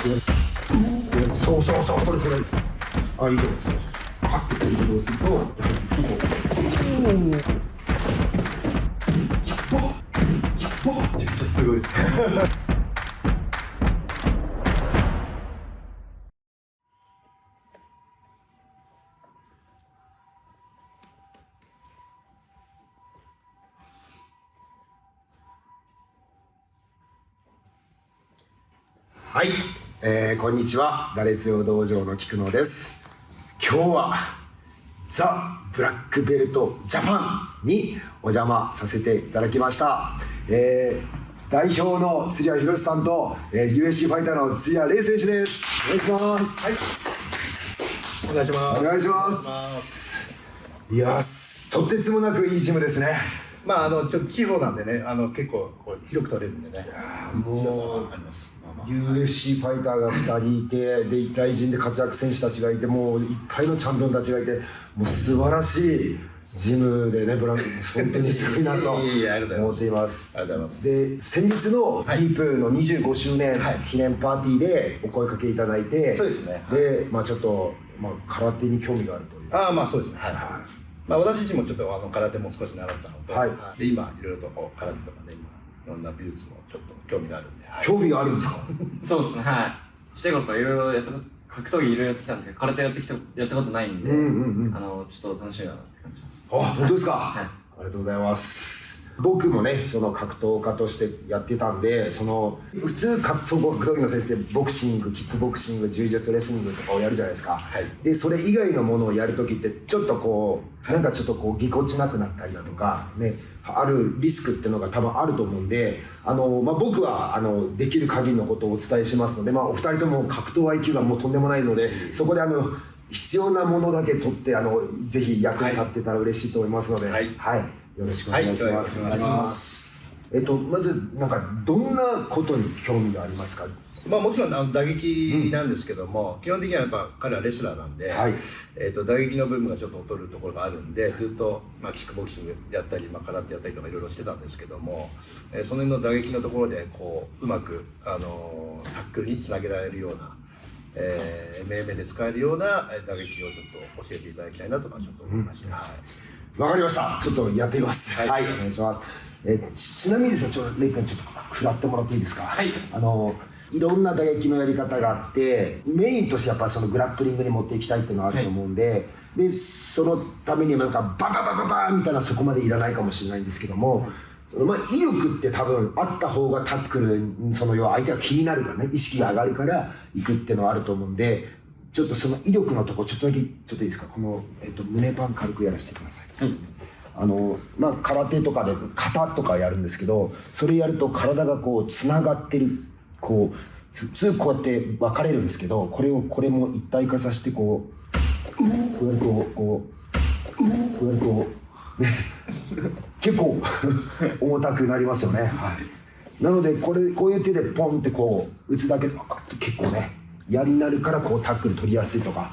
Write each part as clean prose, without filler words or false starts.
そうそうそう、それ。あ、いいと思います。パッと移動すると、めちゃくちゃすごいですね。はい、こんにちは。打列用道場の菊野です。今日はザ・ブラックベルトジャパンにお邪魔させていただきました。代表の釣谷博さんと、UFC ファイターの釣谷玲選手です。お願いします。はい。お願いします。お願いします。いや、とてつもなくいいジムですね。まあちょっと地方なんでね、結構こう広く取れるんでね。もう UFC ファイターが2人いて、で雷神で活躍選手たちがいて、もういっぱいのチャンピオンたちがいて、もう素晴らしいジムでね、ブランク本当にすごいなと思っています。ありがとうございます。で、先日のディープの25周年記念パーティーでお声かけいただいて、そうですね。で、ちょっと、空手に興味があるという。そうですね。はい。私自身もちょっと空手も少し習ったのと、で今いろいろとこう空手とかね、今いろんな美術もちょっと興味があるんで。興味があるんですか？そうですね、はい。ちっちゃい頃からいろいろやった格闘技いろいろやってきたんですけど、空手やったことないんで、ちょっと楽しみだなって感じです。あ、本当ですか？はい。ありがとうございます。僕もね、その格闘家としてやってたんで、その普通総合格闘技の先生でボクシング、キックボクシング、柔術、レスリングとかをやるじゃないですか。で、それ以外のものをやるときってちょっとこう、なんかちょっとこうぎこちなくなったりだとかね、あるリスクっていうのが多分あると思うんで、僕はできる限りのことをお伝えしますので、お二人とも格闘 IQ がもうとんでもないので、そこで必要なものだけ取ってぜひ役に立ってたら嬉しいと思いますので、はい、よろしくお願いします。お願いします。まずなんかどんなことに興味がありますか？もちろん打撃なんですけども、基本的にはやっぱ彼はレスラーなんで、打撃の部分がちょっと劣るところがあるんで、ずっとキックボクシングやったり、空手やったりとかいろいろしてたんですけども、その辺の打撃のところでこううまくタックルにつなげられるような、命名で使えるような打撃をちょっと教えていただきたいなとかちょっと思いました。わかりました。ちょっとやってみます。はい、お願いします。ちなみにですよ、レイ君ちょっと振らってもらっていいですか？はい。いろんな打撃のやり方があって、メインとしてやっぱりそのグラップリングに持っていきたいっていうのがあると思うんで、でそのためになんかバババババーみたいなそこまでいらないかもしれないんですけども、威力って多分あった方がタックル、要は相手が気になるからね、意識が上がるから行くっていうのはあると思うんで、ちょっとその威力のとこちょっとだけちょっといいですか？この、胸パン軽くやらせてください。空手とかで肩とかやるんですけど、それやると体がこうつながってる、こう普通こうやって分かれるんですけど、これも一体化させてこうやるとね結構重たくなりますよね。はい。なのでこういう手でポンってこう打つだけで結構ねやりになるからこうタックル取りやすいとか、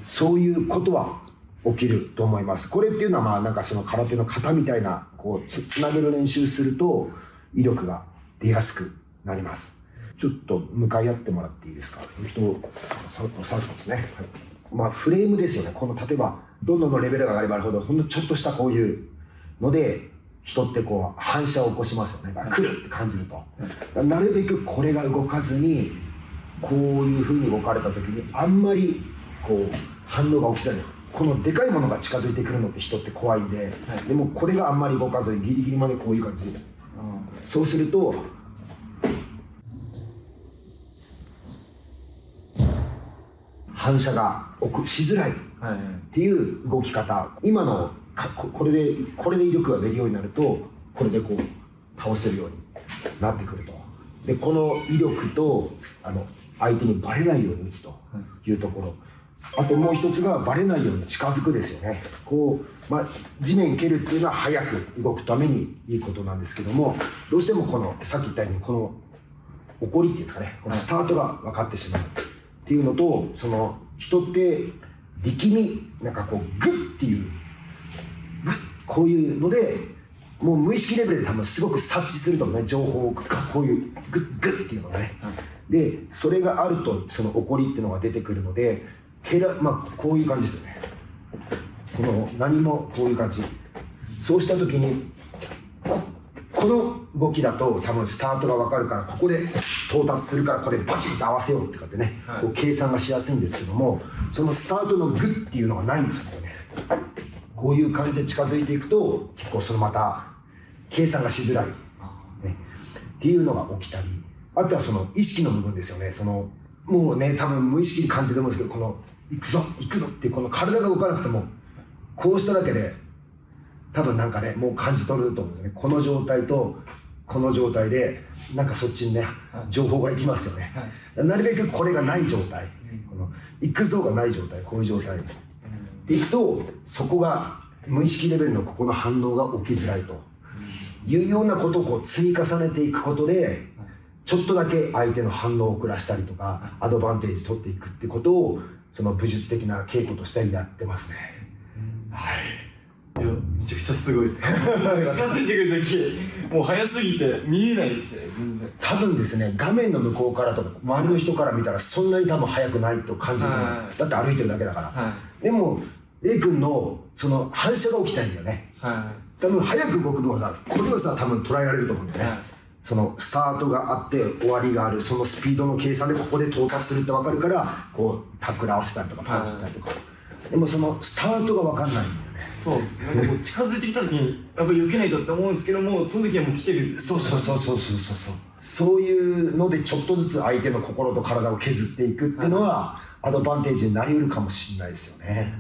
そういうことは起きると思います。これっていうのはなんかその空手の型みたいなこうつなげる練習すると威力が出やすくなります。ちょっと向かい合ってもらっていいですか？サウスポーですね。はい。フレームですよね。この例えばどんどんのレベルが上がれば上がるほどほんのちょっとしたこういうので人ってこう反射を起こしますよね。来るって感じると、なるべくこれが動かずにこういう風に動かれた時にあんまりこう反応が起きない。このでかいものが近づいてくるのって人って怖いんで、でもこれがあんまり動かずにギリギリまでこういう感じで、そうすると反射がしづらいっていう動き方。今のこれで威力が出るようになると、これでこう倒せるようになってくると。でこの威力と相手にバレないように打つというところ。あともう一つがバレないように近づくですよね。こう、地面蹴るっていうのは早く動くためにいいことなんですけども、どうしてもこのさっき言ったようにこの起こりっていうんですかね、このスタートが分かってしまうっていうのと、その人って力みなんかこうグッっていうこういうのでもう無意識レベルで多分すごく察知するとね、情報をこういうグッグッっていうのがね、でそれがあるとその怒りっていうのが出てくるので、まあこういう感じですよね。この何もこういう感じ。そうした時にこの動きだと多分スタートが分かるから、ここで到達するからこれバチッと合わせようってかってね、こう計算がしやすいんですけども、そのスタートのグッっていうのがないんですよね。こういう感じで近づいていくと結構そのまた計算がしづらい、ね、っていうのが起きたり、あとはその意識の部分ですよね。そのもうね多分無意識に感じてるんですけど、この行くぞ行くぞっていうこの体が動かなくてもこうしただけで多分なんかねもう感じ取ると思うんですよね。この状態とこの状態でなんかそっちにね情報が行きますよね、なるべくこれがない状態、この行くぞがない状態、こういう状態でいくとそこが無意識レベルのここの反応が起きづらいというようなことをこう積み重ねていくことで、ちょっとだけ相手の反応を遅らしたりとかアドバンテージ取っていくってことをその武術的な稽古としてやってますね。はい、いやめちゃくちゃすごいですね。近づいてくるときもう早すぎて見えないですね、全然。多分ですね、画面の向こうからとか周りの人から見たらそんなに多分速くないと感じると思う、だって歩いてるだけだから、でもレイ君のその反射が起きたいんだよね、多分速く動くのはさ、これをさ多分捉えられると思うんだよね、そのスタートがあって終わりがある、そのスピードの計算でここで到達するって分かるから、こうタックル合わせたりとかパンチしたりとか、でもそのスタートが分かんないんだよね。そうですね、なんかこう近づいてきた時にやっぱり避けないとって思うんですけども、その時はもう来てる。そういうのでちょっとずつ相手の心と体を削っていくっていうのはアドバンテージになりうるかもしれないですよね。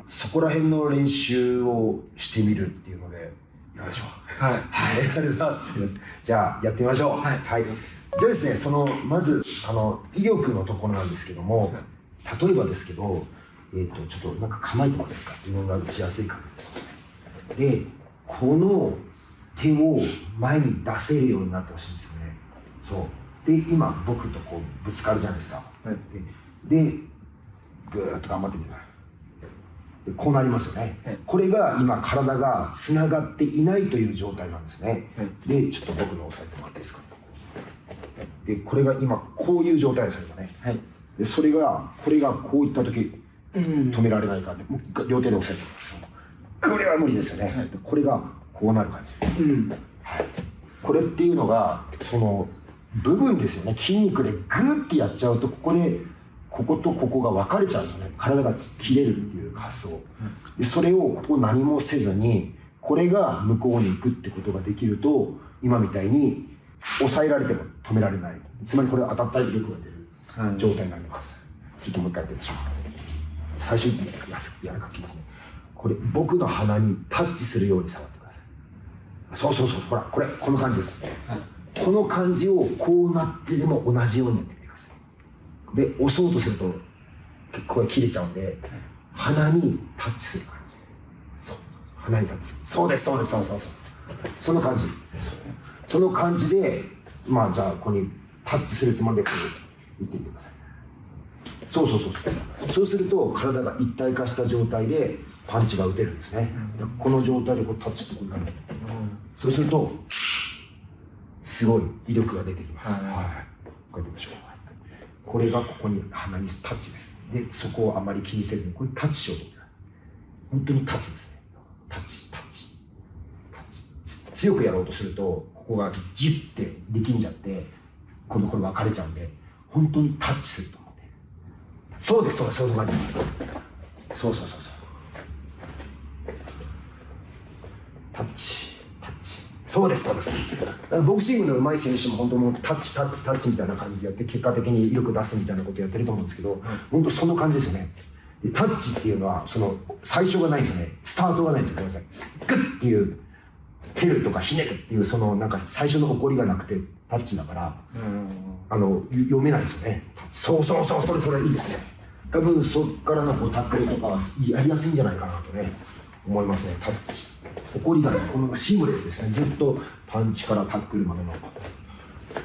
そこら辺の練習をしてみるっていうのでいかがでしょうか。はい、ありがとうございます。じゃあやってみましょう。はい、じゃあですね、そのまず威力のところなんですけども、例えばですけど、ちょっとなんか構えてもらっていいですか。自分が打ちやすい感じです。で、この手を前に出せるようになってほしいんですよね。そうで、今僕とこうぶつかるじゃないですか、でぐーっと頑張ってみてください。でこうなりますよね、これが今体がつながっていないという状態なんですね、でちょっと僕の押さえてもらっていいですか。でこれが今こういう状態ですよ今ね、でこれがこういった時止められないから、もう両手で押さえてください。これは無理ですよね、これがこうなる感じ、これっていうのがその部分ですよね。筋肉でグーってやっちゃうとこことここが分かれちゃうんですよね。体が切れるっていう発想、でそれをここ何もせずにこれが向こうに行くってことができると、今みたいに抑えられても止められない、つまりこれ当たったら力が出る状態になります、ちょっともう一回やってみましょう。最初にやるかきますね。これ僕の鼻にタッチするように触ってください。そうほらこの感じです、この感じをこうなってでも同じようにやってみてください。で押そうとすると結構切れちゃうんで、鼻にタッチする感じ、鼻にタッチ、そうその感じ、その感じでまあじゃあここにタッチするつもりでこう言ってみてください。そうすると体が一体化した状態でパンチが打てるんですね、この状態でこうタッチってこうなる、そうするとすごい威力が出てきます、こうやってみましょう。これがここに鼻にタッチです。でそこをあまり気にせずにこれタッチしようと思って本当にタッチですね。タッチ強くやろうとするとここがギュッて力んじゃってこれ分かれちゃうんで、本当にタッチすると思って、そういう感じです。そうタッチそうですボクシングの上手い選手も本当もうタッチみたいな感じでやって結果的に威力出すみたいなことをやってると思うんですけど、本当その感じですよね。でタッチっていうのはその最初がないんですよね。スタートがないんですよ。ごめんなさい。グッっていう蹴るとかひねるっていうそのなんか最初の起こりがなくてタッチだから読めないですよね。そうそれいいですね。多分そっからのこうタックルとかはやりやすいんじゃないかなとね思いますね。タッチ起こりがない、このシームレスですね。ずっとパンチからタックルまでの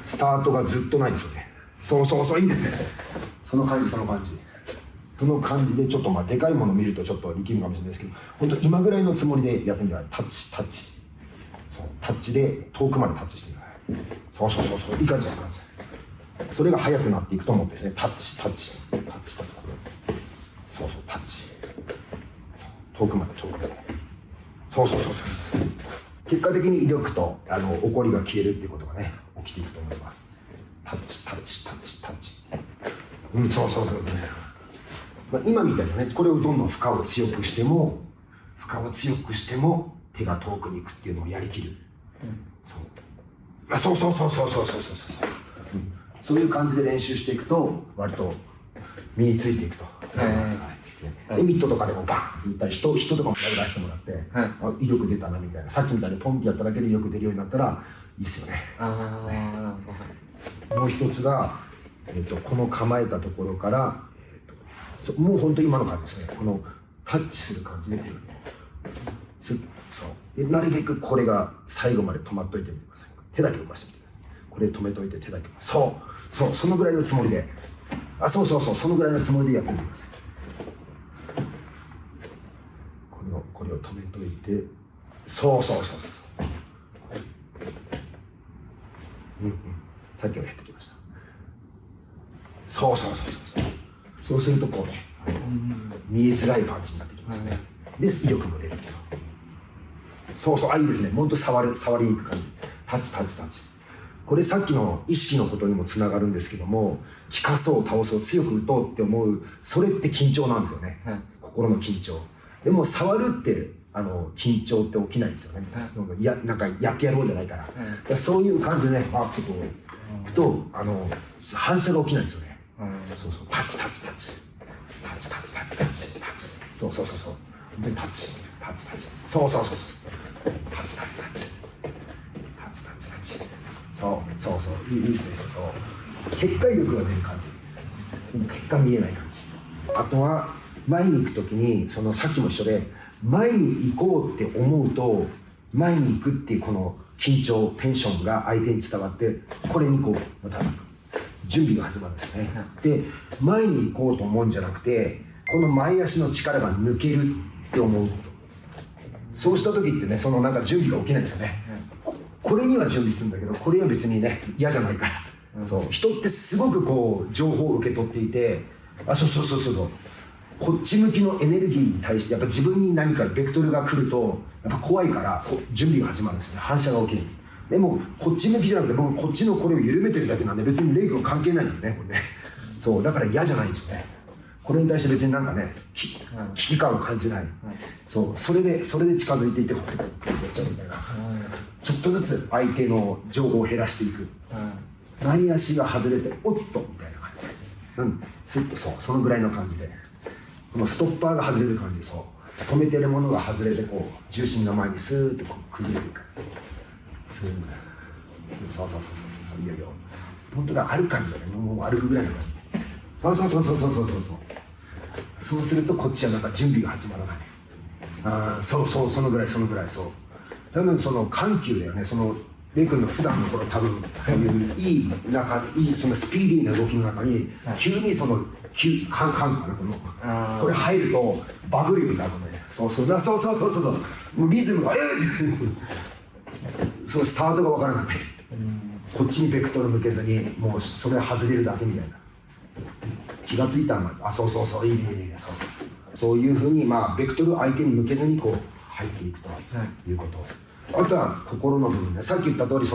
スタートがずっとないですよね。そういいですね。その感じでちょっとまあでかいものを見るとちょっと力むかもしれないですけど、本当今ぐらいのつもりでやってみてください。タッチで遠くまでタッチしてください。そういい感じです。それが速くなっていくと思ってですね、タッチタッチタッチタッチ、そうそうタッチ、遠くまで遠くまで、そうそうそうそう、結果的に威力と怒りが消えるっていうことがね起きていくと思います。タッチタッチタッチタッチ、そうそうそう、まあ、今みたいなね、これをどんどん負荷を強くしても手が遠くに行くっていうのをやりきる、そうそうそうそうそうそうそうそう、そういう感じで練習していくと割と身についていくと思います。でミットとかでもバンって打ったり人とかも投げ出してもらって、威力出たなみたいな、さっきみたいにポンってやっただけで威力出るようになったらいいっすよね。もう一つが、この構えたところから、もう本当に今の感じですね、このタッチする感じでそうで、なるべくこれが最後まで止まっといてみてください。手だけ動かしてみてください。これ止めといて手だけ、そうそのぐらいのつもりで、そうそのぐらいのつもりでやってみてください。これを止めといて、そうさっきもやってきました。そうするとこうね、見えづらいパンチになってきますね。で威力も出る。いいですね。もっと触りに行く感じ。タッチ。これさっきの意識のことにもつながるんですけども、効かそう倒そう強く打とうって思う、それって緊張なんですよね。心の緊張。でも触るって緊張って起きないんですよね。なんかやってやろうじゃないから。そういう感じでね、パッとこう行くと反射が起きないんですよね。タッチ。そう。でタッチ。そう。タッチ。そういいですね。結果威力が出る感じ。結果見えない感じ。あとは前に行くときにさっきも一緒で、前に行こうって思うと前に行くっていうこの緊張テンションが相手に伝わって、これにこうまた準備が始まるんですね。で前に行こうと思うんじゃなくて、この前足の力が抜けるって思うこと、そうした時ってね、なんか準備が起きないんですよね。これには準備するんだけど、これは別にね嫌じゃないから、人ってすごくこう情報を受け取っていて、そうこっち向きのエネルギーに対してやっぱ自分に何かベクトルが来るとやっぱ怖いから準備が始まるんですよね。反射が起きる。でもこっち向きじゃなくて、僕こっちのこれを緩めてるだけなんで別にレイ君関係ないんだよね、これね。そうだから嫌じゃないんですよね。これに対して別になんかね危機感を感じない。それで近づいていってこうやっちゃうみたいな。ちょっとずつ相手の情報を減らしていく。前足が外れておっとみたいな感じ。スッとそのぐらいの感じで。このストッパーが外れる感じで、止めてるものが外れてこう重心の前にスーッとこう崩れていく。そういよいよ本当だ、歩く感じだね。もう歩くぐらいの感じ。そうするとこっちはなんか準備が始まらない。そのぐらい。多分緩急だよね。レイ君の普段の多分そういういいスピーディーな動きの中に急にカンかな、これ入るとバグ力になるのね。そうもうリズムがスタートが分からなくて、こっちにベクトル向けずにもうそれ外れるだけみたいな。気がついたのがいいね、そういうふうにベクトルを相手に向けずにこう入っていくということ、あとは心の部分ね。さっき言った通り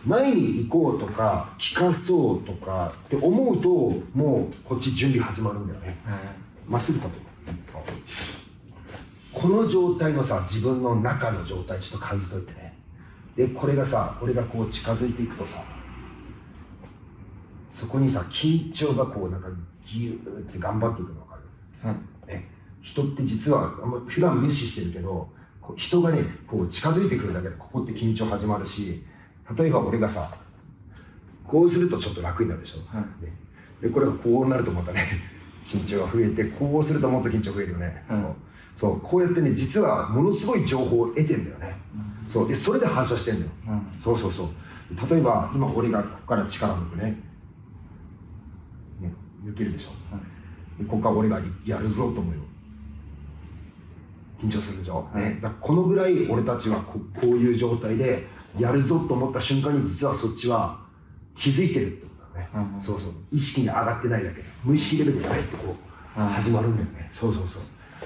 前に行こうとか聞かそうとかって思うともうこっち準備始まるんだよね。まっすぐ立てる。この状態の自分の中の状態ちょっと感じといてね。でこれが俺がこう近づいていくとそこに緊張がこうなんかギューって頑張っていくの分かる、ね、人って実は普段無視してるけど、人がねこう近づいてくるだけでここって緊張始まるし、例えば俺がこうするとちょっと楽になるでしょ、でこれがこうなるとまたね緊張が増えて、こうするともっと緊張増えるよね、こうやってね実はものすごい情報を得てんだよね、でそれで反射してんだよ、例えば今俺がここから力抜くね抜けるでしょ、でここから俺がやるぞと思うよ、緊張するでしょ、だこのぐらい俺たちはこういう状態でやるぞと思った瞬間に実はそっちは気づいてるってことだね。ね、うんうん、そうそう、意識に上がってないだけで無意識レベルで入ってこう始まるんだよね、そうそうそう。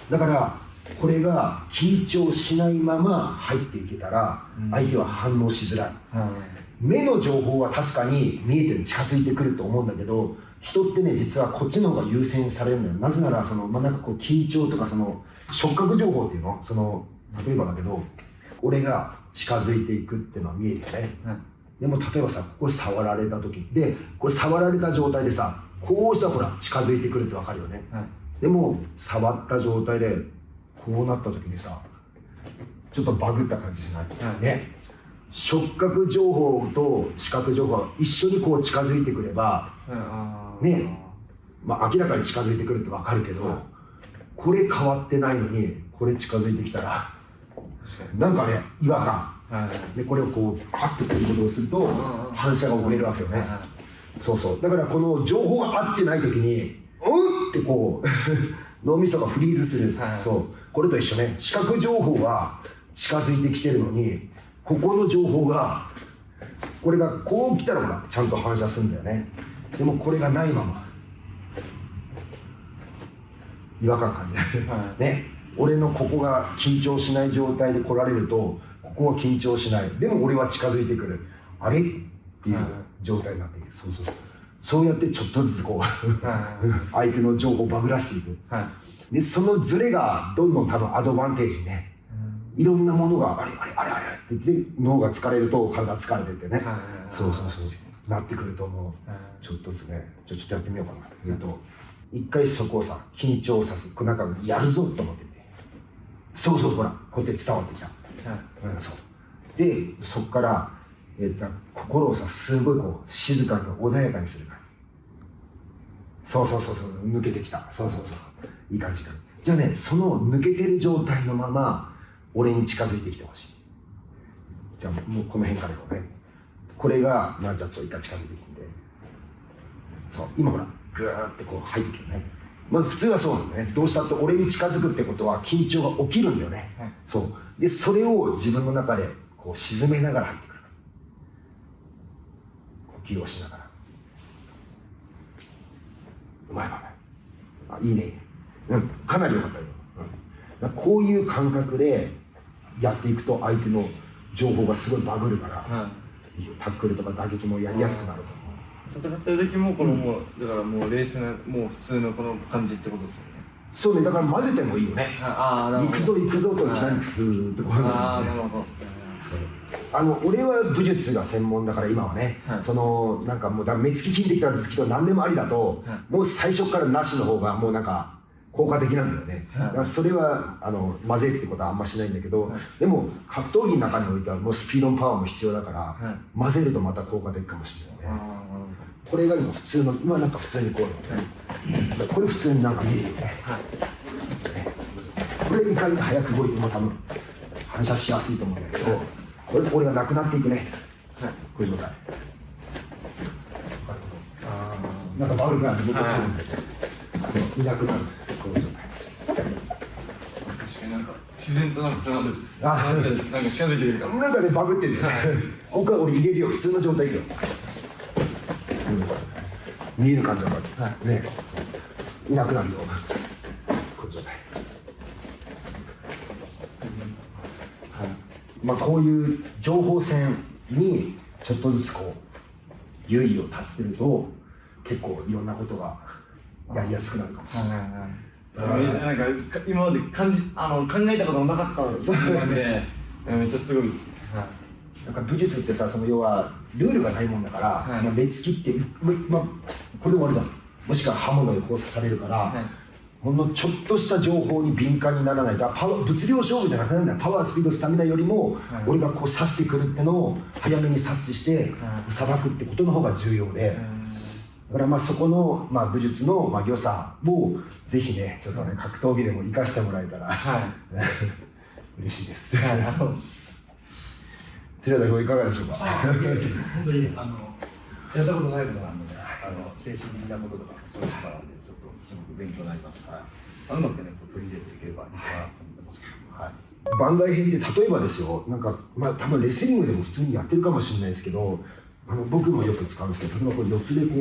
だからこれが緊張しないまま入っていけたら相手は反応しづらい、目の情報は確かに見えてる、近づいてくると思うんだけど、人ってね実はこっちの方が優先されるんだよ。なぜならなんかこう緊張とか触覚情報っていうの、例えばだけど俺が近づいていくっていうのは見えるよね、でも例えばさ、ここ触られた時で、これ触られた状態でさ、こうしたらほら近づいてくるって分かるよね、でも触った状態でこうなった時にさ、ちょっとバグった感じしない、ね。触覚情報と視覚情報が一緒にこう近づいてくれば、ね、まあ明らかに近づいてくるって分かるけど、これ変わってないのにこれ近づいてきたらなんかね違和感、でこれをこうパッとこういうことをすると反射が起これるわけよね、そうそう。だからこの情報が合ってない時にうんってこう脳みそがフリーズする、そうこれと一緒ね。視覚情報は近づいてきてるのに、ここの情報がこれがこう来たらほらちゃんと反射するんだよね。でもこれがないまま違和感感じない、ね。俺のここが緊張しない状態で来られると、ここは緊張しない、でも俺は近づいてくる、あれっていう状態になっている、そうそうそう。そうやってちょっとずつこう相手の情報をバグらしていく、でそのズレがどんどん多分アドバンテージね、いろんなものがあれって言って脳が疲れると体疲れてってね、そうそうそうなってくると思う、ちょっとですね。ちょっとやってみようかなというと、一回そこをさ緊張させ、なんかやるぞと思ってて、そうそうほらこうやって伝わってきた、そうでそこから、心をさすごいこう静かに穏やかにするから、そう抜けてきた、そういい感じか。じゃあね、その抜けてる状態のまま俺に近づいてきてほしい。じゃあもうこの辺からこうね、これがじゃあちょっと一回近づいてきて、そう今ほらグーってこう入ってきてね、まあ普通はそうなんだね。どうしたって俺に近づくってことは緊張が起きるんだよね、そうでそれを自分の中でこう沈めながら入ってくる、呼吸をしながら、うまい、あいいね、かなり良かったよ、こういう感覚でやっていくと相手の情報がすごいバグるから、タックルとか打撃もやりやすくなると思う。戦ってる時もこのもうだからもうレースなもう普通のこの感じってことですよね。そうね、だから混ぜてもいいよね。行くぞといきなりフーってこうなるほど。俺は武術が専門だから今はね、なんかもう目つき筋的な頭突きと何でもありだと、もう最初からなしの方がもうなんか効果的なんだよね、だからそれは混ぜってことはあんましないんだけど、でも格闘技の中においてはもうスピードもパワーも必要だから、混ぜるとまた効果的かもしれないね。これが今普通の、今なんか普通にこう、これ普通になんか見えるよね、これいかに早く動いても多分反射しやすいと思うんだけど、これがなくなっていくね、こういう状態、なんかバグルが残ってるんだけどいなくなる、こういう状態。確かになんか自然となんかつながるです。なんか近づいてくるから。なんかねバグってるよね。ここから俺入れるよ、普通の状態いるよ。見える感じだから。ね、いなくなるよ。こういう状態。まあこういう情報戦にちょっとずつこう優位を立ててると結構いろんなことがやりやすくなるかもしれない。なんか今まで考えたこともなかったそうなんでめっちゃすごいです。なんか武術ってさ、要はルールがないもんだから、目つきってこれ終わるじゃん。もしくは刃物で交差されるから、ほんのちょっとした情報に敏感にならないと、物量勝負じゃなくなるんだよ。パワー、スピード、スタミナよりも、俺がこう刺してくるってのを早めに察知してさばくってことの方が重要で、だからそこの、武術の良さをぜひね、ちょっとね、格闘技でも生かしてもらえたら、嬉しいです。鶴田君いかがでしょうか。本当にやったことないことなんで、精神的なこととかそういうことなんでちょっとすごく勉強になります。うまくね取り入れていければいいかなと思ってます。番外編って例えばですよ、なんか多分レスリングでも普通にやってるかもしれないですけど、僕もよく使うんですけど、例えばこれ四つでこう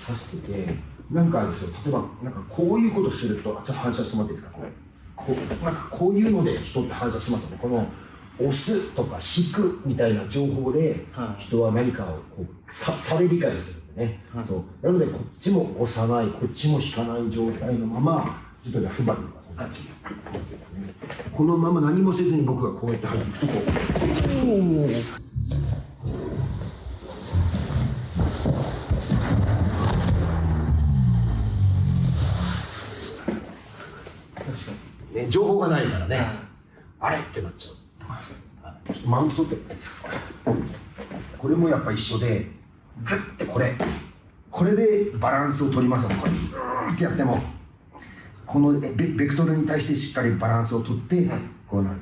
刺してて、なんかですよ、例えばなんかこういうことすると、ちょっと反射してもらっていいですか、なんかこういうので人って反射しますよね。この押すとか引くみたいな情報で人は何かをこう差で理解するんでね、そうなのでこっちも押さない、こっちも引かない状態のまま、ちょっとじゃあ踏ん張ってください。このまま何もせずに僕がこうやって入っていくとこう、ね、情報がないからね、あれってなっちゃう。ちょっとマウント取ってもらっていいですか。これもやっぱ一緒で、グッてこれでバランスを取りますよ。これってやってもこのベクトルに対してしっかりバランスを取って、こうなる。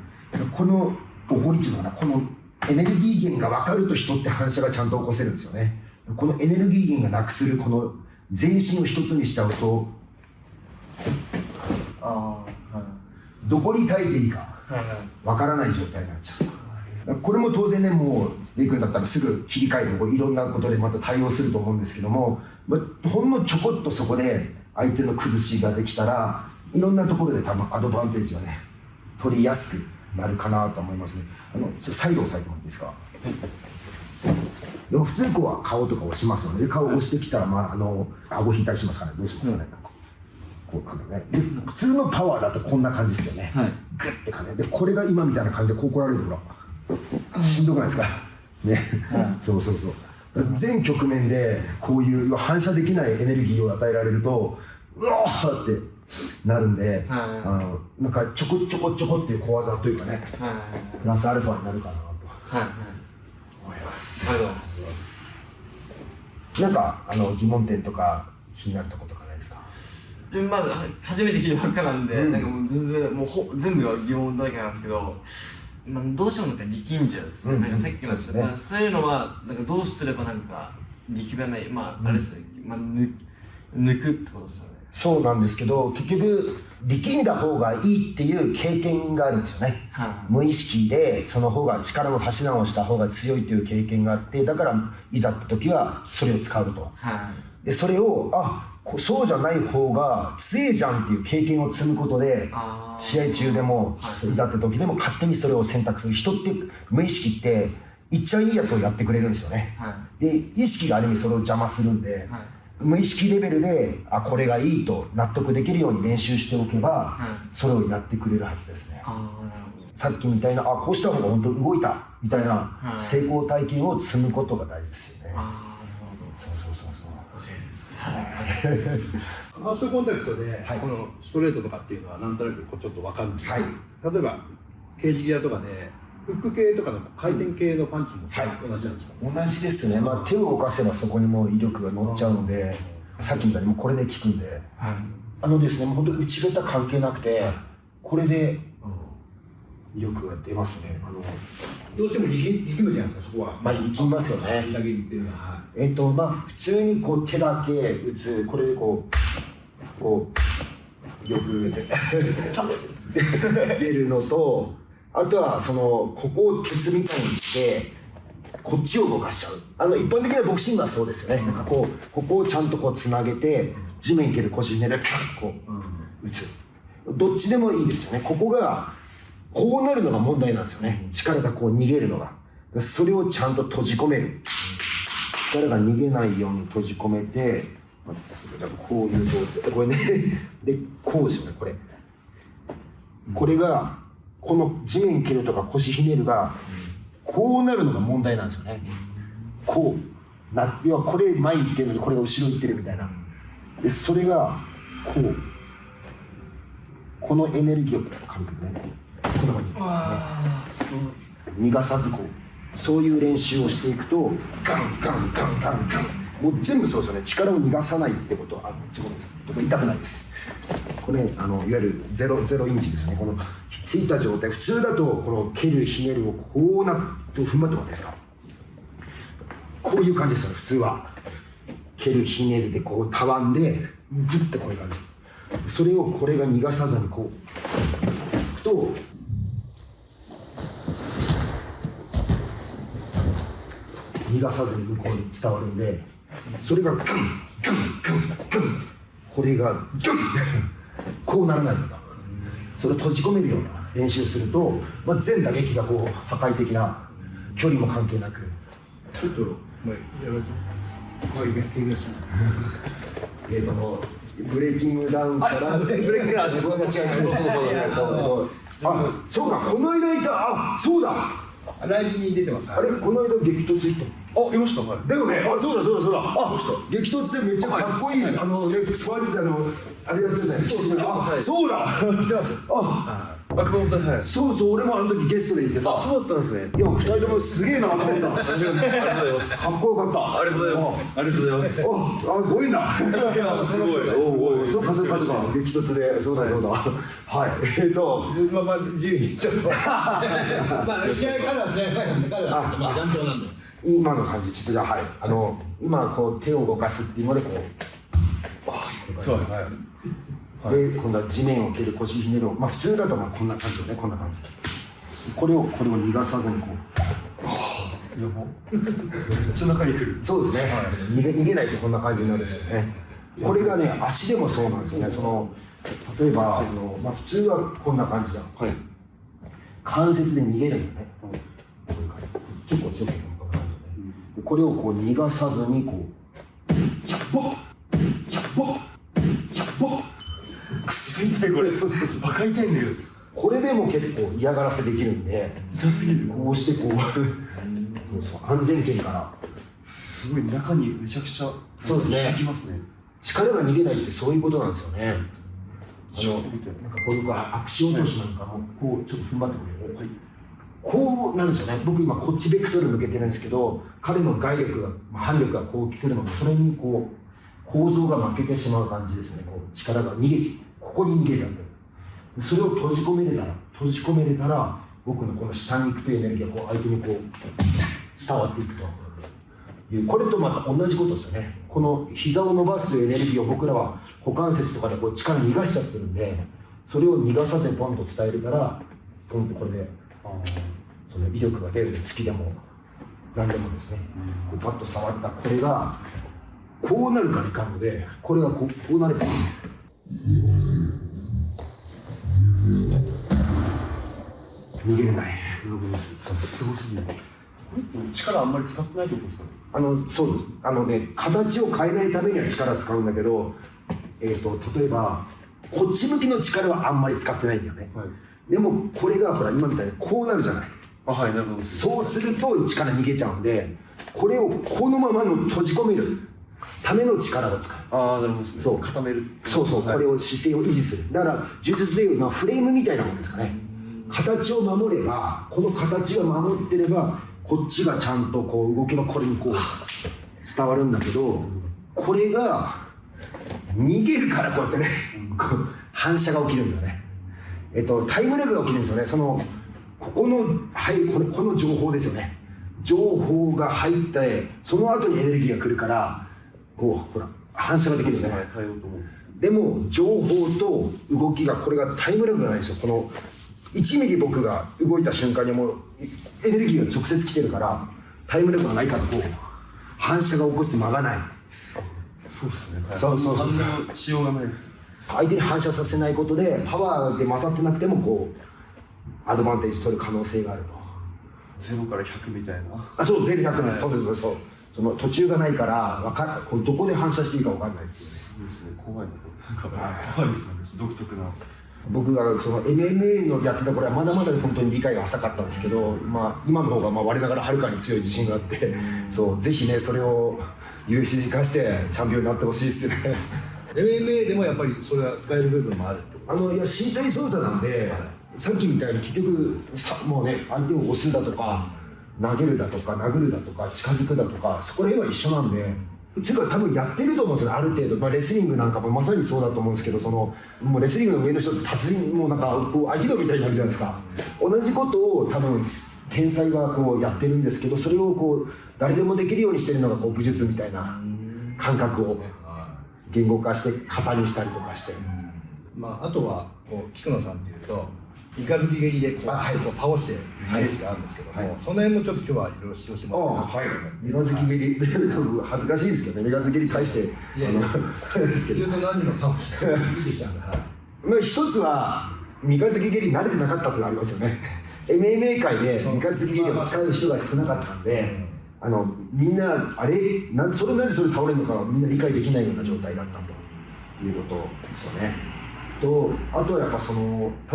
この起こりっていうのかな、このエネルギー源が分かると人って反射がちゃんと起こせるんですよね。このエネルギー源がなくするこの全身を一つにしちゃうと、どこに耐えていいか分からない状態になっちゃう。これも当然ね、もうレイ君だったらすぐ切り替えてこういろんなことでまた対応すると思うんですけども、ほんのちょこっとそこで相手の崩しができたら、いろんなところで多分アドバンテージがね取りやすくなるかなと思いますね。サイドを押さえてもらっていいですか。でも普通にこうは顔とか押しますよね。で顔を押してきたら、顎引いたりしますからね。どうしますかね。こうね。で普通のパワーだとこんな感じですよね。グッて感じで、これが今みたいな感じでこう来られるとほらしんどくないですかね。そう全局面でこういう反射できないエネルギーを与えられるとうわーってなるんで、なんかちょこっていう小技というかね、プラスアルファになるかなと思います。ありがとうございます。なんか疑問点とか気になるところとかないですか。自分まだ初めて聞いたばっかなんで、なんかもう全部が疑問だらけなんですけど、どうしてもなんか力んじゃうです、なんかさっきのそういうのはなんかどうすればなんか力めない、あれですね、抜くってことですよね。そうなんですけど、結局力んだ方がいいっていう経験があるんですよね。無意識でその方が力の足し直した方が強いという経験があって、だからいざって時はそれを使うと。でそれをそうじゃない方が強えじゃんっていう経験を積むことで、試合中でもいざって時でも勝手にそれを選択する。人って無意識っていっちゃいいやつをやってくれるんですよね。で意識がある意味それを邪魔するんで、無意識レベルでこれがいいと納得できるように練習しておけば、それをやってくれるはずですね。さっきみたいなこうした方が本当動いたみたいな成功体験を積むことが大事ですよね。ファーストコンタクトで、このストレートとかっていうのはなんとなくちょっと分かるんですけど、例えばケージギアとかでフック系とかの回転系のパンチも同じなんですか。同じですね。手を動かせばそこにもう威力が乗っちゃうので、さっきみたいにもうこれで効くんで、ですね、もう本当内ベタ関係なくて、これで威力が出ますね。どうしても力むじゃないですか、そこは。力みますよね。膝切りっていうのは。普通にこう手だけ打つ、これでこうよく出るのと、あとはここを鉄みたいにしてこっちを動かしちゃう。一般的なボクシングはそうですよね。なんかここをちゃんとこうつなげて地面蹴る腰ひねるこう打つ。どっちでもいいですよね。ここがこうなるのが問題なんですよね。力がこう逃げるのが。それをちゃんと閉じ込める。力が逃げないように閉じ込めて、こういう状態、これね、で、こうですよね、これ。これが、この地面蹴るとか腰ひねるが、こうなるのが問題なんですよね。要はこれ前に行ってるのに、これが後ろに行ってるみたいな。で、それが、このエネルギーを軽くね、このように、逃がさずそういう練習をしていくとガンもう全部そうですよね。力を逃がさないってことは自分ですとか痛くないです。これいわゆるゼロインチですよね。このついた状態、普通だとこの蹴るひねるをこうなって踏ん張ってもらっていいですか。こういう感じですよね。普通は蹴るひねるでこうたわんでグッてこういう感じ。それをこれが逃がさずにこういくと逃がさずに向こうに伝わるんで、それがグングングングン、これがグンこうならないのか、それを閉じ込めるような練習すると、全打撃がこう破壊的な距離も関係なく、ちょっとまあやめて、ブレイキングダウンからブレイキングダウン、それが違う。あ、そうか、この間いた、あ、そうだ。ライジンに出てます。あれ、この間激突いた。あ、いました。はい。だよね。あ、そうだ。あ、激突でめっちゃかっこいい。スパイルあれやってるね。そうだ。そう、俺もあの時ゲストで行ってさ。そうだったんですね。いや、二人ともすげえなと思った。ありがとうございます。かっこよかった。ありがとうございます。ありがとうございます。あ、ごめんな。すごい。そうか。激突で、そうだ。はい。まあ自由にちょっと。まあ試合からは試合前なんで、彼はまあ団長なんで。今の感じ、ちょっとじゃあ、はい。今こう手を動かすっていうのでこう。そう、はい。で、今度は地面を蹴る腰ひねるを、普通だとこんな感じよね、こんな感じ。これを逃がさずにこう。やば。めっちゃ中に来る。そうですね。逃げないとこんな感じになるんですよね。これがね、足でもそうなんですよね。例えば、普通はこんな感じじゃん。はい。関節で逃げるんだね。こういう感じ。結構強くこんな感じで。これをこう逃がさずにこう。シャッポッシャッポッシャッポッ。くそ痛いこれ。バカ痛いんだけど。これでも結構嫌がらせできるんで、痛すぎる。こうしてこう安全圏からすごい中にめちゃくちゃそうですね。開きますね。力が逃げないってそういうことなんですよね。なんかこういうアクション投手なんかもこうちょっと踏ん張ってくれる。はい。こうなんですよね。僕今こっちベクトル向けてるんですけど、彼の外力が反力がこう来るので、それにこう構造が負けてしまう感じですね。こう力が逃げち、ここに逃げるわけ。それを閉じ込めれたら、僕のこの下に行くというエネルギーがこう相手にこう伝わっていくという、これとまた同じことですよね。この膝を伸ばすというエネルギーを僕らは股関節とかでこう力逃がしちゃってるんで、それを逃がさずにポンと伝えるから、ポンとこれでその威力が出る、突きでも何でもですね、こうパッと触ったこれがこうなるからいかんので、これがこうなれば逃げれない。すごすぎる。力あんまり使ってないってことですかね。そうね、形を変えないためには力使うんだけど、例えばこっち向きの力はあんまり使ってないんだよね。はい、でもこれがほら今みたいにこうなるじゃない。あ、はい、なるほど。そうすると力逃げちゃうんで、これをこのままの閉じ込めるための力を使う。ああ、なるほどですね。そう、固める。そう、はい、これを姿勢を維持する。だから呪術でいうフレームみたいなもんですかね。形を守れば、この形を守ってれば、こっちがちゃんとこう動きがこれにこう伝わるんだけど、これが逃げるからこうやってね、反射が起きるんだよね。タイムラグが起きるんですよね。ここの、はい、この情報ですよね。情報が入って、その後にエネルギーが来るから、こうほら反射ができるよね。はい、耐えようと思う。でも情報と動きがこれがタイムラグがないんですよ。この1ミリ僕が動いた瞬間にもうエネルギーが直接来てるから、タイムラグがないからこう反射が起こす間がない。そうですね。そう反射しようがないです。相手に反射させないことでパワーで勝ってなくてもこうアドバンテージ取る可能性があると。0から100みたいな。あ、そう、0、100です。そうです。そう。その途中がないからこうどこで反射していいか分かんないっていうね。そうですね。怖いな。怖いですね。独特な。僕がその MMA のやってた頃はまだまだ本当に理解が浅かったんですけど、今の方が我ながらはるかに強い自信があって、そうぜひねそれを UFC に生かしてチャンピオンになってほしいですよね。MMA でもやっぱりそれは使える部分もあるってこと？いや身体操作なんで、さっきみたいに結局もうね相手を押すだとか投げるだとか殴るだとか近づくだとかそこら辺は一緒なんで。つうか多分やってると思うんですよね、ある程度。レスリングなんかもまさにそうだと思うんですけど、もうレスリングの上の人って達人もなんかこう合気道みたいになるじゃないですか。同じことを多分天才はこうやってるんですけど、それをこう誰でもできるようにしてるのがこう武術みたいな感覚を言語化して型にしたりとかして。あとはこう菊野さんっていうと三日月蹴りでこう、はい、こう倒してイメージがあるんですけども、その辺もちょっと今日はいろいろ指導してもらって、はい、三日月蹴り恥ずかしいですけどね、三日月蹴りに対してずっと何人も倒していいでしょうね。一つは三日月蹴り慣れてなかったってのがありますよね。MMA 界で三日月蹴りを使う人が少なかったんで、みんなあれなんでそれ倒れるのかみんな理解できないような状態だったということですよね。あとはやっぱ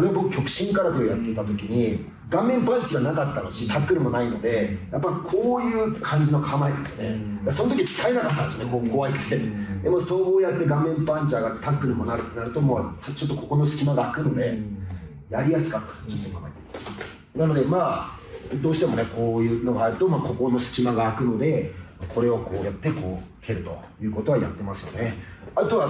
例えば僕極真空手をやっていた時に顔面パンチがなかったのしタックルもないので、やっぱこういう感じの構えですよね。その時使えなかったんですよね、こう怖くて。でもそうやって顔面パンチ上がってタックルもなるってなると、もうちょっとここの隙間が空くのでやりやすかったです、ちょっと考えて。なのでどうしてもね、こういうのがあると、ここの隙間が空くので、これをこうやってこう蹴るということはやってますよね。あとは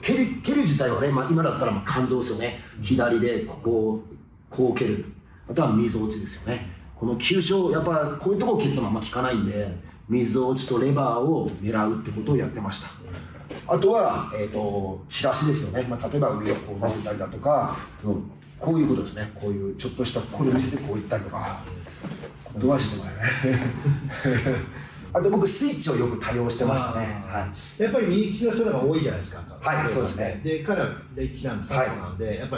蹴る自体はね、今だったら肝臓ですよね。左でこう蹴る。あとはみぞおちですよね。この急所、やっぱこういうところを蹴ってもあんま効かないんで、みぞおちとレバーを狙うってことをやってました。あとは、チラシですよね。例えば上をこう混ぜたりだとか、こういうことですね。こういうちょっとしたこれを見せてこういったりとか、ことはしてますね。あと僕スイッチをよく多用してましたね。はい。やっぱり右利きの人が多いじゃないですか。はい、そうですね。で、彼は左利きなんで、なんで、やっぱ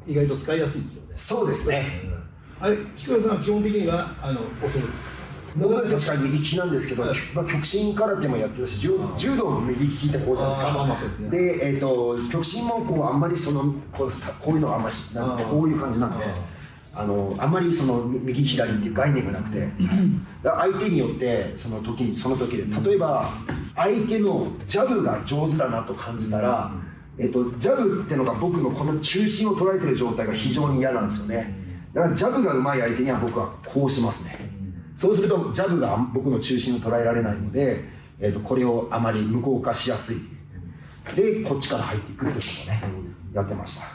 り意外と使いやすいですよね。そうですね。あれ、菊田さんは基本的には遅い。僕は確かに右利きなんですけど、極真空手もやってるし、柔道も右利きってこうじゃないですか。で、極真もあんまりこういうのがあんましなくて、こういう感じなんで。あんまり右左っていう概念がなくて、相手によってその時で、例えば相手のジャブが上手だなと感じたら、ジャブってのが僕のこの中心を捉えてる状態が非常に嫌なんですよね。だからジャブが上手い相手には僕はこうしますね。そうするとジャブが僕の中心を捉えられないので、これをあまり無効化しやすいで、こっちから入っていくってことをね、やってました。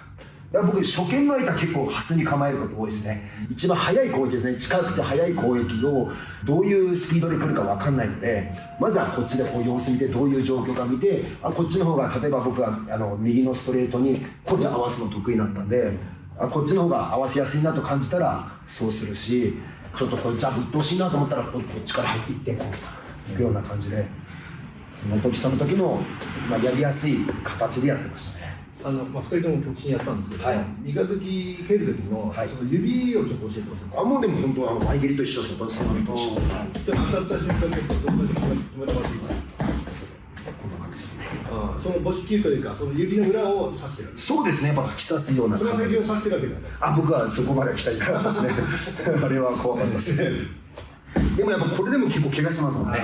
僕、初見の相手は結構ハスに構えること多いですね。一番速い攻撃ですね。近くて速い攻撃をどういうスピードで来るか分かんないので、まずはこっちでこう様子見て、どういう状況か見て、こっちの方が、例えば僕は右のストレートにここで合わすの得意だったんで、こっちの方が合わせやすいなと感じたらそうするし、ちょっとこれジャブ鬱陶しいなと思ったらこっちから入っていってこういくような感じで、その時の、やりやすい形でやってましたね。2人とも極真やったんですけど、三日月蹴る時のその指をちょっと教えてほしいんです。もうでも本当前蹴りと一緒ですよ。そのと一緒。当たった瞬間ちょっとどこまで止めてもらっていいですか。こんな感じですね。その母子球というか、その指の裏を刺してる。そうですね。やっぱ突き刺すような感じ。その先を刺してるわけだね。僕はそこまでは期待なかったですね。あれは怖かったですね。でもやっぱこれでも結構怪我しますもんね。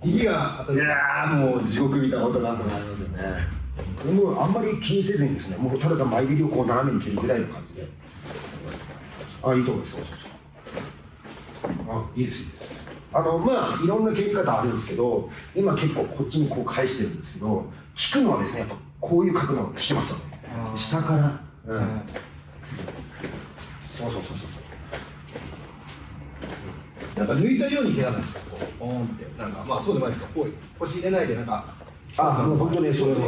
肘が当たる。いやもう地獄みたいなことなんとかありますよね。もうあんまり気にせずにですね、もうただ前蹴りをこう斜めに蹴るぐらいの感じで。いいと思います。いいです。いろんな蹴り方あるんですけど、今結構こっちにこう返してるんですけど、引くのはですね、やっぱこういう角度を引けますよね。下から。そう。なんか抜いたように蹴らないですか、こうポーンって。そうでもないですか、こう腰入れないでもう本当にそれね、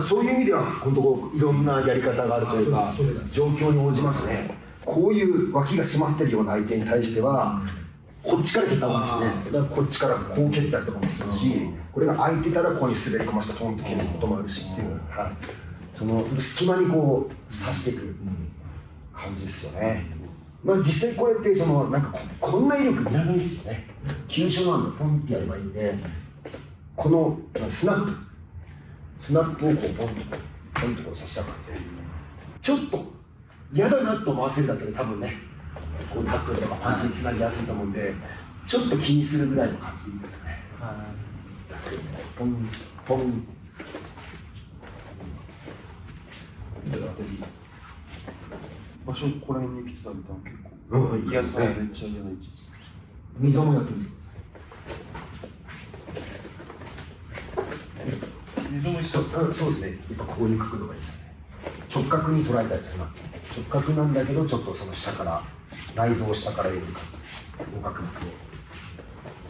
そういう意味では本当いろんなやり方があるというか、状況に応じますね。こういう脇が締まってるような相手に対しては、こっちから蹴った方がいいですね。だからこっちからこう蹴ったりとかもするし、これが空いてたらここに滑り込ましてポンと蹴ることもあるしっていう、その隙間にこう刺していく感じですよね。実際これってこんな威力いらないですよね。急所なんでポンってやればいいんで、このスナップをこうポンとこう刺した感じで、ちょっと嫌だなと思わせるだけで多分ね、こうタックルとかパンチにつなぎやすいと思うんで、ちょっと気にするぐらいの感じでいいですね。ポンポン。場所ここら辺に来てたみたいな結構嫌な、めっちゃ嫌な位置です。溝もやってみて。溝も一緒ですか。そうですね。やっぱこういう角度がいいですね。直角に捉えたいですね。直角なんだけどちょっとその下から内臓を下から入れる感じ。横角膜を。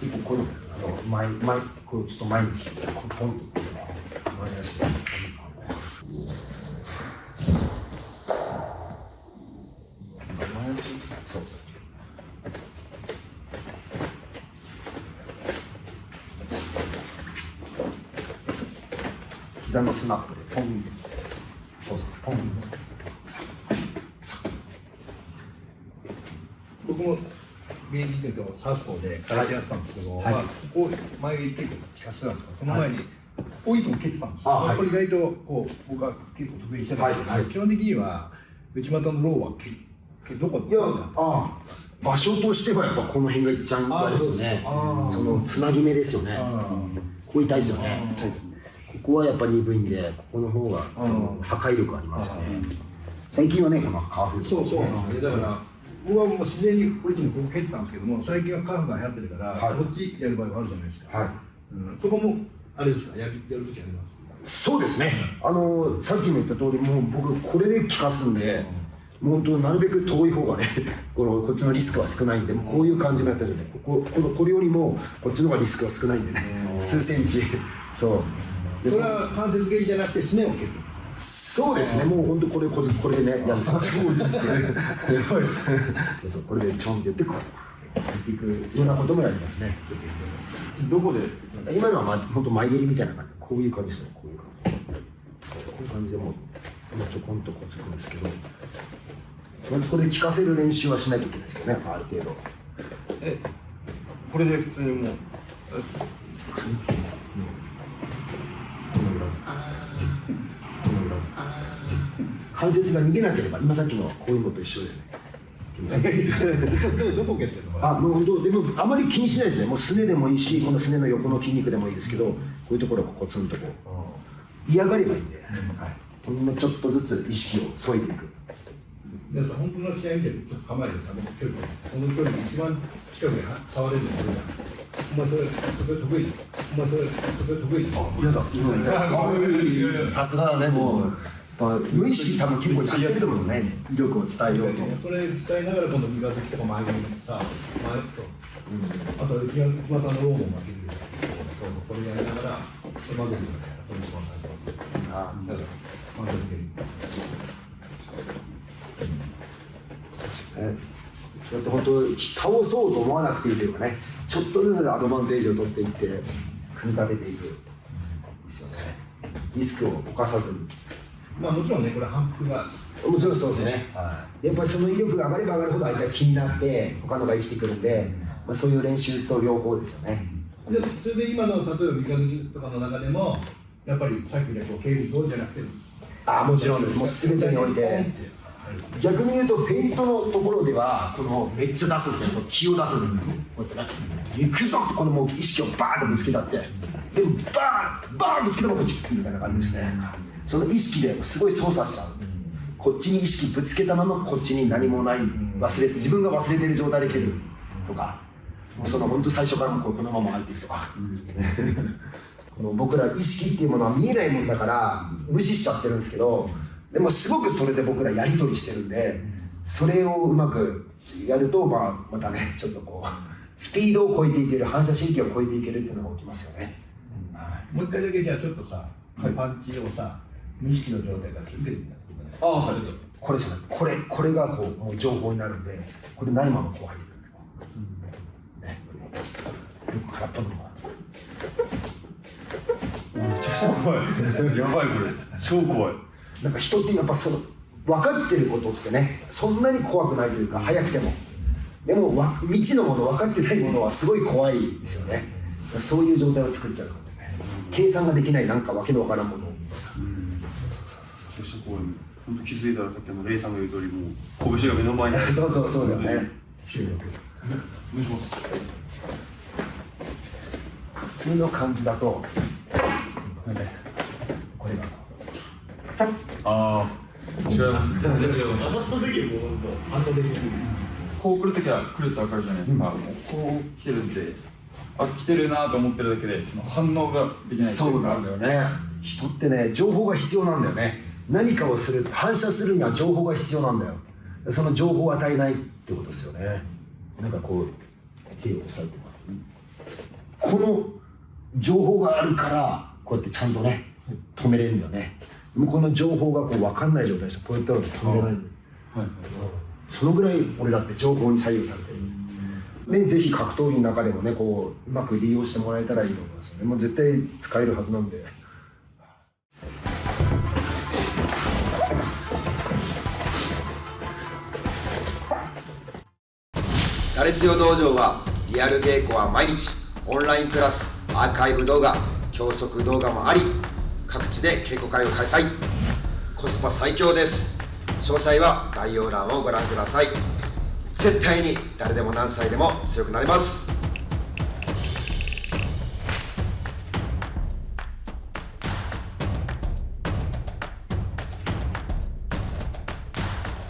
結構このこうちょっと前に来てポンと前足で。膝のスナップでポン、そうそうポン。僕も現役でいうとサウスポーで空手やってたんですけど、はいまあ、ここ前結構聞かせてたんですけど、その前にこういうとこ蹴ってたんですよ。はい、これ意外とこう僕は結構得意してたんですけど、はいはい、基本的には内股のローはどこいや、場所としてはやっぱこの辺が一番あれですよね。そのつなぎ目ですよね。ここ痛いですよね。痛いですね。ここはやっぱ鈍いんで、ここの方が破壊力ありますよね。最近はね、このカーフ。そうそう。だから僕はもう自然にこっちにこう蹴ってたんですけども、最近はカーフが流行ってるから、こっちやる場合もあるじゃないですか。はい。そこもあれですか、やる時あります。そうですね。さっきも言った通り、もう僕これで効かすんで。もう本当なるべく遠い方がねこっちのリスクは少ないんで、こういう感じのやったじゃない、これよりもこっちの方がリスクは少ないんでね、数センチ、そうそれは関節蹴りじゃなくてすねを蹴る。そうですね、もう本当これでねやるんですよそうこれでちょんって言ってこうやっていくようなこともやりますね。どこで今のは本当前蹴りみたいな感じ、こういう感じですよ、こういう感じ、こういう感じでもうちょこんとこうつくんですけど、これ効かせる練習はしなきゃいけないですけどね、ある程度。これで普通にもう関節が逃げなければ、今さっきのこういうのと一緒ですね。どこ蹴ってるの？もう本当でもあまり気にしないですね。もうすねでもいいし、このすねの横の筋肉でもいいですけど、こういうところをコツンとこう嫌がればいいんで、ほんのちょっとずつ意識を削いでいく。皆さん本当の試合見てると構えるための距離、この距離一番近くで触れるのこれじゃん。お前それ得意。お前それ得意。嫌だ。さすがだね、もう。無意識多分結構やってるもんね、威力を伝えようと。それ伝えながら今度右側とか前にさ、前と、あと内股のローも負ける。これやりながら、そのままでそれ一番最初。だから、そうやって本当倒そうと思わなくていいというかね、ちょっとずつアドバンテージを取っていって組み立てていくですよね。リスクを犯さずに。まあもちろんね、これ反復がもちろんそうですね。やっぱりその威力が上がれば上がるほど相手が気になって他のが生きてくるんで、そういう練習と両方ですよね。でそれで今の例えば三日月とかの中でもやっぱりさっきの経理像じゃなくて、もちろんです。もう全てにおいて。逆に言うとペイントのところではこのめっちゃ出すんですよ。気を出すんです。こうやってね、行くぞってこのもう意識をバーンとぶつけちゃって、でバーンぶつけてもこっちみたいな感じですね。その意識ですごい操作しちゃう。こっちに意識ぶつけたままこっちに何もない、自分が忘れてる状態で蹴るとか、もうその本当最初からこのまま入っていくとか。この僕ら意識っていうものは見えないもんだから無視しちゃってるんですけど、でもすごくそれで僕らやり取りしてるんで、それをうまくやるとまたね、ちょっとこうスピードを超えていける、反射神経を超えていけるっていうのが起きますよね。もう一回だけじゃあちょっとさ、パンチをさ、無意識の状態から受けてみた。これですね。これがこうもう情報になるんで、これないままこう入ってくる。ね。よく空っぽのまま。めちゃくちゃ怖い。やばいこれ。超怖い。なんか人ってやっぱその分かってることってね、そんなに怖くないというか、早くても。でも未知のもの、分かってないものはすごい怖いですよね。そういう状態を作っちゃうのでね。計算ができないなんかわけのわからんもの。めちゃくちゃ怖い。本当気づいたらさっきレイさんが言う通りもう拳が目の前にある。そうだよね。お願いします。普通の感じだと、これが。違いますね。当たった時も本当反応できないです。こう来るときは来ると分かるじゃないですか。こう来てるんで、来てるなと思ってるだけでその反応ができない。そうなんだよね。人ってね、情報が必要なんだよね。何かをする、反射するには情報が必要なんだよ。その情報を与えないってことですよね。なんかこう手を押さえてこの情報があるからこうやってちゃんとね止めれるんだよね。でもこの情報がこう分かんない状態でこうやったら止めれないんだよ。そのぐらい俺だって情報に左右されてる。でぜひ格闘技の中でもねこううまく利用してもらえたらいいと思いますよね。もう絶対使えるはずなんで。打率よ道場はリアル稽古は毎日、オンラインクラス、アーカイブ動画、教則動画もあり、各地で稽古会を開催。コスパ最強です。詳細は概要欄をご覧ください。絶対に誰でも何歳でも強くなれます。